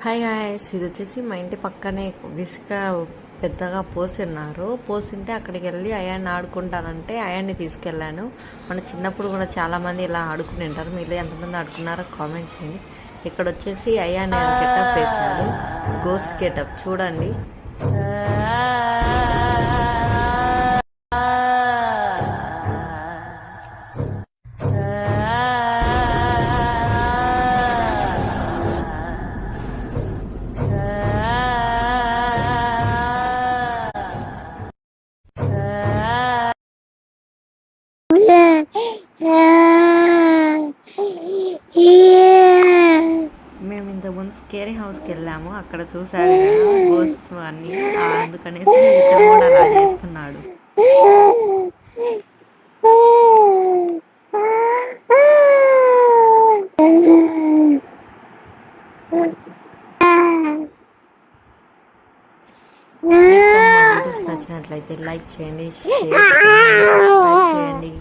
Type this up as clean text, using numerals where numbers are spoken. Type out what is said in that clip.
Hi guys, ఇది వచ్చేసి మా ఇంటి పక్కనే ఇసుక పెద్దగా పోసిన్నారు. పోసింటే అక్కడికి వెళ్ళి అయాన్ని ఆడుకుంటానంటే అయాన్ని తీసుకెళ్ళాను. మన చిన్నప్పుడు కూడా చాలామంది ఇలా ఆడుకుని ఉంటారు. మీరు ఎంతమంది ఆడుకున్నారో కామెంట్ చేయండి. ఇక్కడ వచ్చేసి అయాన్ని గెటప్ వేశాడు, గోస్ట్ గెటప్ చూడండి. మేము ఇంతకుముందు స్కేరీ హౌస్కి వెళ్ళాము. అక్కడ చూసాడు గోస్ట్ అన్ని, అందుకనేసి ఇతను కూడా అలా చేస్తున్నాడు. వీడియోస్ నచ్చినట్లయితే లైక్ చేయండి, షేర్ చేయండి, సబ్స్క్రైబ్ చేయండి.